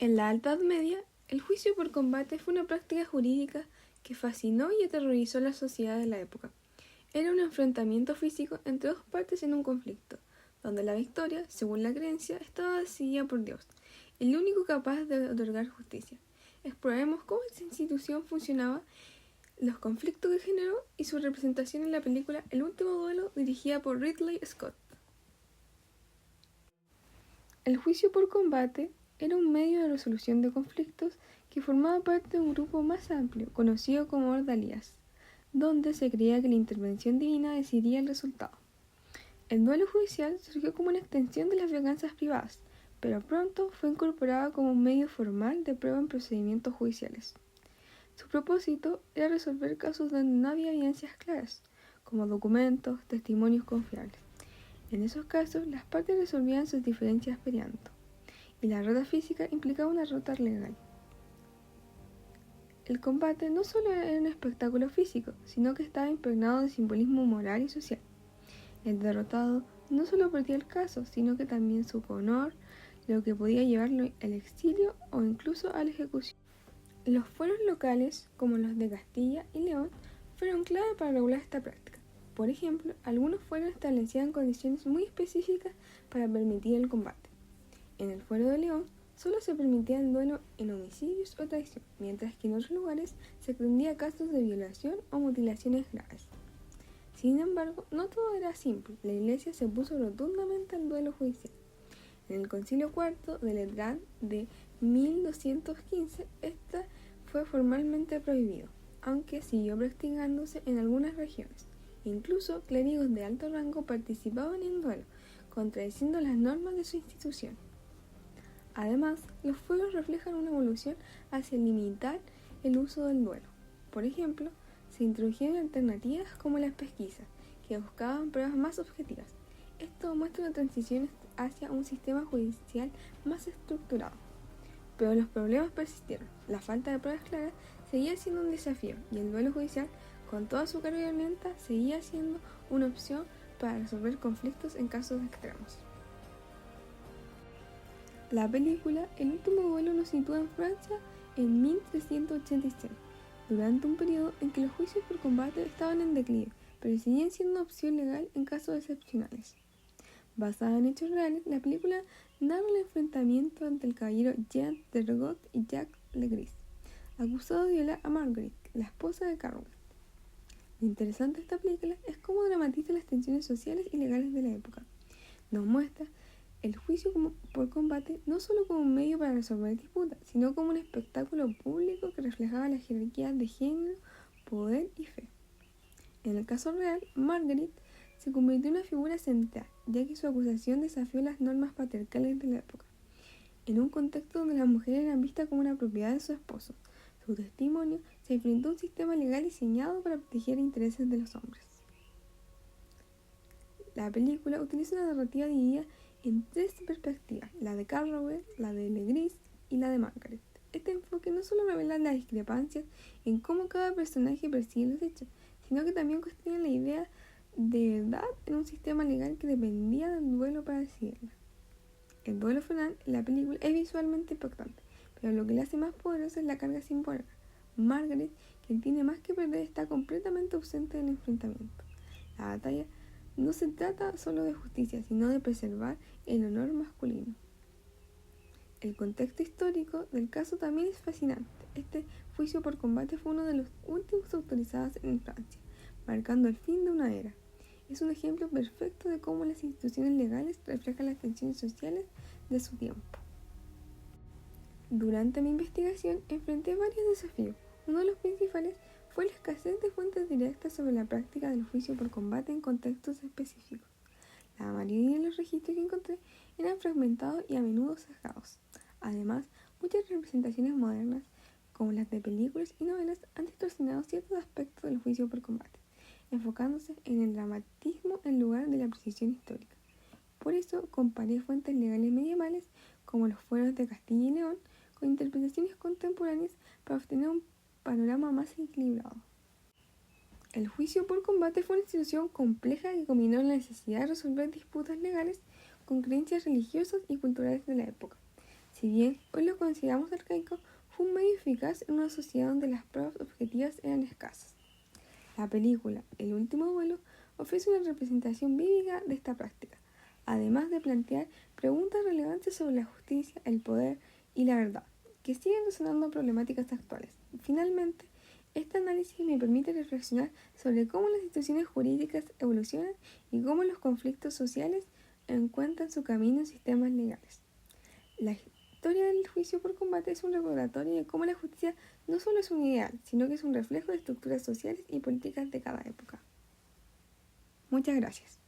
En la Alta Edad Media, el juicio por combate fue una práctica jurídica que fascinó y aterrorizó a la sociedad de la época. Era un enfrentamiento físico entre dos partes en un conflicto, donde la victoria, según la creencia, estaba decidida por Dios, el único capaz de otorgar justicia. Exploremos cómo esta institución funcionaba, los conflictos que generó y su representación en la película El último duelo, dirigida por Ridley Scott. El juicio por combate era un medio de resolución de conflictos que formaba parte de un grupo más amplio, conocido como ordalías, donde se creía que la intervención divina decidía el resultado. El duelo judicial surgió como una extensión de las venganzas privadas, pero pronto fue incorporado como un medio formal de prueba en procedimientos judiciales. Su propósito era resolver casos donde no había evidencias claras, como documentos, testimonios confiables. En esos casos, las partes resolvían sus diferencias peleando, y la derrota física implicaba una derrota legal. El combate no solo era un espectáculo físico, sino que estaba impregnado de simbolismo moral y social. El derrotado no solo perdía el caso, sino que también su honor, lo que podía llevarlo al exilio o incluso a la ejecución. Los fueros locales, como los de Castilla y León, fueron clave para regular esta práctica. Por ejemplo, algunos fueros establecían condiciones muy específicas para permitir el combate. En el fuero de León solo se permitía el duelo en homicidios o traición, mientras que en otros lugares se atendía casos de violación o mutilaciones graves. Sin embargo, no todo era simple. La Iglesia se opuso rotundamente al duelo judicial. En el Concilio IV de Letrán de 1215, este fue formalmente prohibido, aunque siguió practicándose en algunas regiones. Incluso clérigos de alto rango participaban en duelo, contradiciendo las normas de su institución. Además, los fueros reflejan una evolución hacia limitar el uso del duelo. Por ejemplo, se introdujeron alternativas como las pesquisas, que buscaban pruebas más objetivas. Esto muestra una transición hacia un sistema judicial más estructurado. Pero los problemas persistieron. La falta de pruebas claras seguía siendo un desafío y el duelo judicial, con toda su carga violenta, seguía siendo una opción para resolver conflictos en casos extremos. La película El último duelo nos sitúa en Francia en 1386, durante un periodo en que los juicios por combate estaban en declive, pero seguían siendo una opción legal en casos excepcionales. Basada en hechos reales, la película narra el enfrentamiento entre el caballero Jean de Rogot y Jacques Legris, acusado de violar a Marguerite, la esposa de Carwell. Lo interesante de esta película es cómo dramatiza las tensiones sociales y legales de la época. Nos muestra el juicio por combate no solo como un medio para resolver disputas, sino como un espectáculo público que reflejaba las jerarquías de género, poder y fe. En el caso real, Marguerite se convirtió en una figura central, ya que su acusación desafió las normas patriarcales de la época. En un contexto donde las mujeres eran vistas como una propiedad de su esposo, su testimonio se enfrentó a un sistema legal diseñado para proteger intereses de los hombres. La película utiliza una narrativa dividida en tres perspectivas, la de Carrowell, la de Legris y la de Margaret. Este enfoque no solo revela las discrepancias en cómo cada personaje percibe los hechos, sino que también cuestiona la idea de verdad en un sistema legal que dependía del duelo para decidirla. El duelo final en la película es visualmente impactante, pero lo que le hace más poderosa es la carga simbólica. Margaret, quien tiene más que perder, está completamente ausente del enfrentamiento. La batalla no se trata solo de justicia, sino de preservar el honor masculino. El contexto histórico del caso también es fascinante. Este juicio por combate fue uno de los últimos autorizados en Francia, marcando el fin de una era. Es un ejemplo perfecto de cómo las instituciones legales reflejan las tensiones sociales de su tiempo. Durante mi investigación enfrenté varios desafíos. Uno de los principales fue la escasez de fuentes directas sobre la práctica del juicio por combate en contextos específicos. La mayoría de los registros que encontré eran fragmentados y a menudo sesgados. Además, muchas representaciones modernas, como las de películas y novelas, han distorsionado ciertos aspectos del juicio por combate, enfocándose en el dramatismo en lugar de la precisión histórica. Por eso comparé fuentes legales medievales, como los fueros de Castilla y León, con interpretaciones contemporáneas para obtener un panorama más equilibrado. El juicio por combate fue una institución compleja que combinó la necesidad de resolver disputas legales con creencias religiosas y culturales de la época. Si bien hoy lo consideramos arcaico, fue un medio eficaz en una sociedad donde las pruebas objetivas eran escasas. La película El último vuelo ofrece una representación vívica de esta práctica, además de plantear preguntas relevantes sobre la justicia, el poder y la verdad, que siguen resonando en problemáticas actuales. Finalmente, este análisis me permite reflexionar sobre cómo las instituciones jurídicas evolucionan y cómo los conflictos sociales encuentran su camino en sistemas legales. La historia del juicio por combate es un recordatorio de cómo la justicia no solo es un ideal, sino que es un reflejo de estructuras sociales y políticas de cada época. Muchas gracias.